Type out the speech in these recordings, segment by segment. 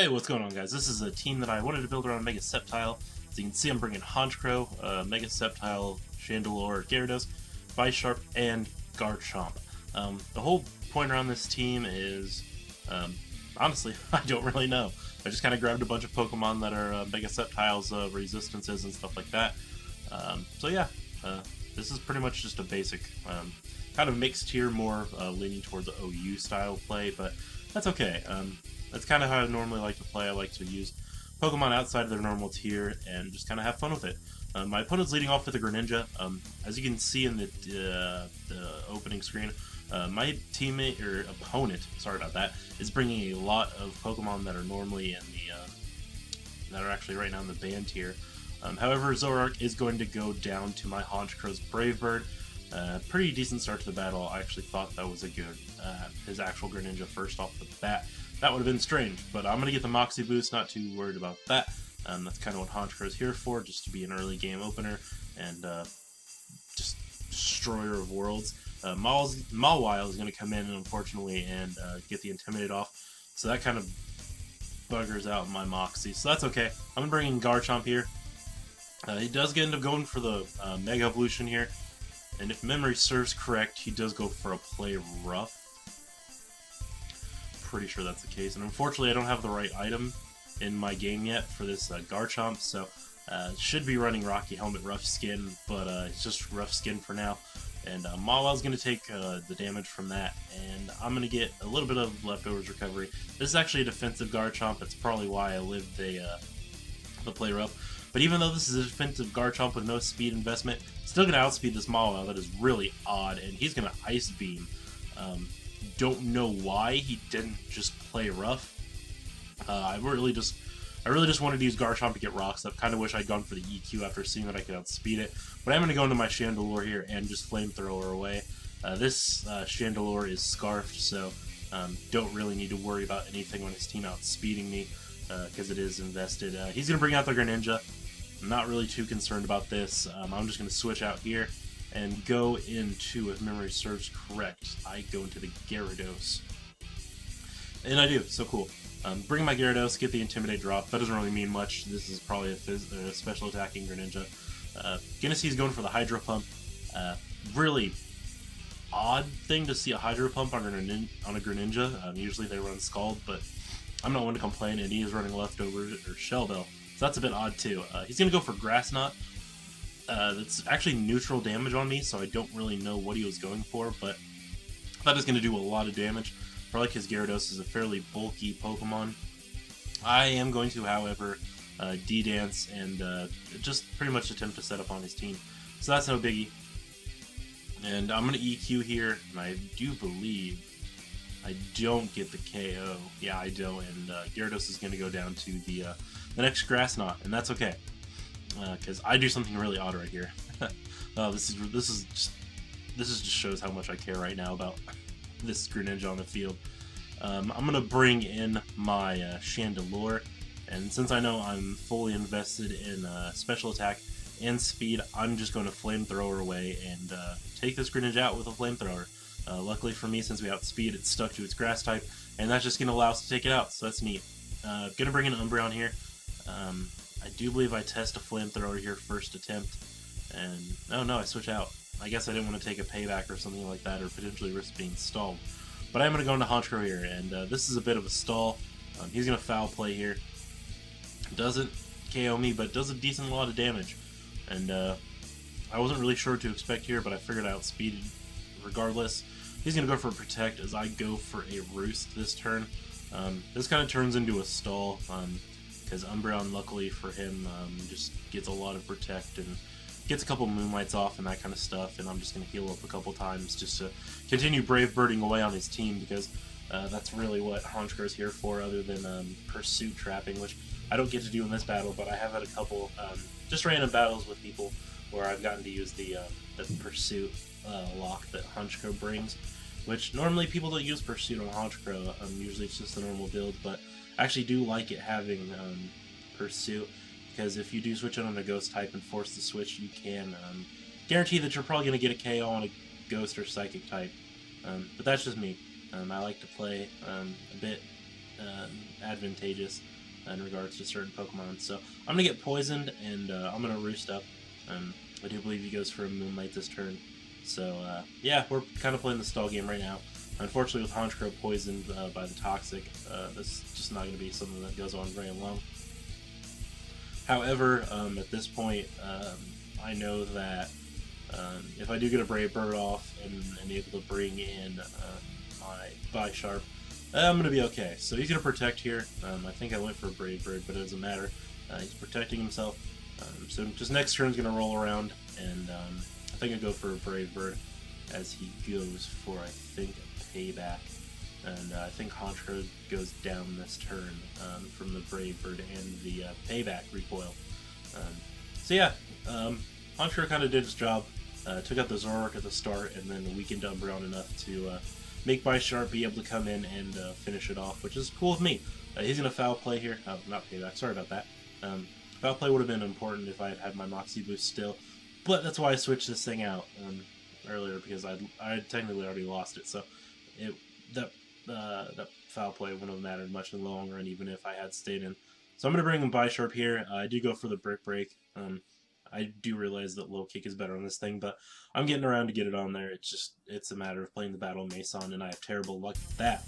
Hey, what's going on, guys? This is a team that I wanted to build around Mega Sceptile. As you can see, I'm bringing Honchkrow, Mega Sceptile, Chandelure, Gyarados, Bisharp, and Garchomp. The whole point around this team is, honestly, I don't really know. I just kind of grabbed a bunch of Pokemon that are Mega Sceptile's resistances and stuff like that. So yeah, this is pretty much just a basic, kind of mixed tier, more leaning towards the OU style play, but that's okay. That's kind of how I normally like to play. I like to use Pokemon outside of their normal tier and just kind of have fun with it. My opponent's leading off with a Greninja. As you can see in the opening screen, my teammate, or opponent, sorry about that, is bringing a lot of Pokemon that are normally in the, that are actually right now in the banned tier. However, Zoroark is going to go down to my Honchkrow's Brave Bird. Pretty decent start to the battle. I actually thought that was a good, his actual Greninja first off the bat. That would have been strange, but I'm going to get the Moxie boost, not too worried about that. That's kind of what Honchkrow's here for, just to be an early game opener and just destroyer of worlds. Mawile is going to come in, unfortunately, and get the Intimidate off, so that kind of buggers out my Moxie, so that's okay. I'm going to bring in Garchomp here. He does end up going for the Mega Evolution here, and if memory serves correct, he does go for a Play Rough. Pretty sure that's the case, and unfortunately I don't have the right item in my game yet for this Garchomp, so should be running Rocky Helmet Rough Skin, but it's just Rough Skin for now, and Mawile's going to take the damage from that, and I'm going to get a little bit of Leftovers Recovery. This is actually a defensive Garchomp. That's probably why I lived the Play Rough, but even though this is a defensive Garchomp with no speed investment, still going to outspeed this Mawile. That is really odd, and he's going to Ice Beam. Don't know why he didn't just Play Rough. I really just wanted to use Garchomp to get rocks up. Kind of wish I'd gone for the EQ after seeing that I could outspeed it. But I'm going to go into my Chandelure here and just Flamethrower away. This Chandelure is Scarfed, so don't really need to worry about anything when his team outspeeding me, because it is invested. He's going to bring out the Greninja. I'm not really too concerned about this. I'm just going to switch out here and go into, if memory serves correct, I go into the Gyarados. And I do, so cool. Bring my Gyarados, get the Intimidate drop. That doesn't really mean much. This is probably a special attacking Greninja. Genesi's going for the Hydro Pump. Really odd thing to see a Hydro Pump on a Greninja. Usually they run Scald, but I'm not one to complain, and he is running Leftovers or Shell Bell. So that's a bit odd too. He's going to go for Grass Knot. That's actually neutral damage on me, so I don't really know what he was going for, but that is going to do a lot of damage. For like his Gyarados is a fairly bulky Pokemon. I am going to, however, D-Dance and just pretty much attempt to set up on his team. So that's no biggie. And I'm going to EQ here, and I do believe I don't get the KO. Yeah, I don't, and Gyarados is going to go down to the next Grass Knot, and that's okay. Because I do something really odd right here. This just shows how much I care right now about this Greninja on the field. I'm gonna bring in my Chandelure, and since I know I'm fully invested in special attack and speed, I'm just going to Flamethrower away and take this Greninja out with a Flamethrower. Luckily for me, since we outspeed, it's stuck to its Grass type, and that's just gonna allow us to take it out. So that's neat. Gonna bring in Umbreon here. I do believe I test a Flamethrower here first attempt, and oh no, I switch out. I guess I didn't want to take a payback or something like that, or potentially risk being stalled. But I'm going to go into Honchkrow here, and this is a bit of a stall. He's going to Foul Play here. Doesn't KO me, but does a decent lot of damage. And I wasn't really sure what to expect here, but I figured I outspeeded regardless. He's going to go for a Protect as I go for a Roost this turn. This kind of turns into a stall. Because Umbreon, luckily for him, just gets a lot of Protect and gets a couple Moonlights off and that kind of stuff, and I'm just going to heal up a couple times just to continue Brave Birding away on his team, because that's really what Honchkrow's here for, other than Pursuit Trapping, which I don't get to do in this battle, but I have had a couple just random battles with people where I've gotten to use the Pursuit lock that Honchkrow brings, which normally people don't use Pursuit on Honchkrow. Usually it's just the normal build, but I actually do like it having Pursuit, because if you do switch it on a Ghost type and force the switch, you can guarantee that you're probably going to get a KO on a Ghost or Psychic type. But that's just me. I like to play a bit advantageous. in regards to certain Pokemon. So I'm going to get poisoned, and I'm going to roost up. I do believe he goes for a Moonlight this turn. So yeah, we're kind of playing the stall game right now. Unfortunately, with Honchkrow poisoned by the Toxic, that's just not going to be something that goes on very long. However, at this point, I know that if I do get a Brave Bird off and able to bring in my Bisharp, I'm going to be okay. So he's going to protect here. I think I went for a Brave Bird, but it doesn't matter. He's protecting himself. So just next turn is going to roll around, and I think I go for a Brave Bird as he goes for, I think, a Payback. And I think Honchkrow goes down this turn from the Brave Bird and the Payback recoil. So yeah, Honchkrow kind of did his job. Took out the Zoroark at the start, and then weakened Umbreon enough to make Bisharp be able to come in and finish it off, which is cool with me. He's going to Foul Play here. Oh, not Payback, sorry about that. Foul Play would have been important if I had had my Moxie boost still, but that's why I switched this thing out earlier, because I technically already lost it, so that Foul Play wouldn't have mattered much in the long run, even if I had stayed in. So I'm going to bring in Bisharp here. I do go for the Brick Break. I do realize that Low Kick is better on this thing, but I'm getting around to get it on there. It's a matter of playing the battle Mason, and I have terrible luck with that.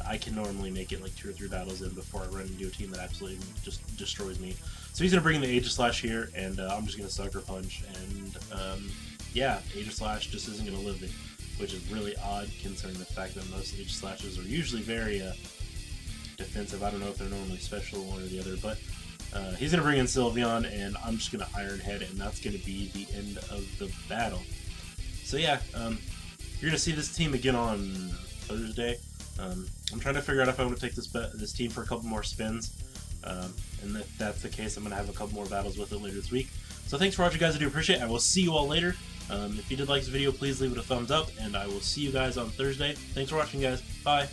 I can normally make it like 2 or 3 battles in before I run into a team that absolutely just destroys me. So he's going to bring in the Aegislash here, and I'm just going to Sucker Punch, and yeah, Aegislash just isn't going to live me, which is really odd considering the fact that most Aegislashes are usually very defensive. I don't know if they're normally special one or the other, but he's going to bring in Sylveon, and I'm just going to Iron Head, and that's going to be the end of the battle. So yeah, you're going to see this team again on Thursday. I'm trying to figure out if I want to take this team for a couple more spins, and if that's the case, I'm going to have a couple more battles with it later this week. So thanks for watching, guys. I do appreciate it. I will see you all later. If you did like this video, please leave it a thumbs up, and I will see you guys on Thursday. Thanks for watching, guys. Bye.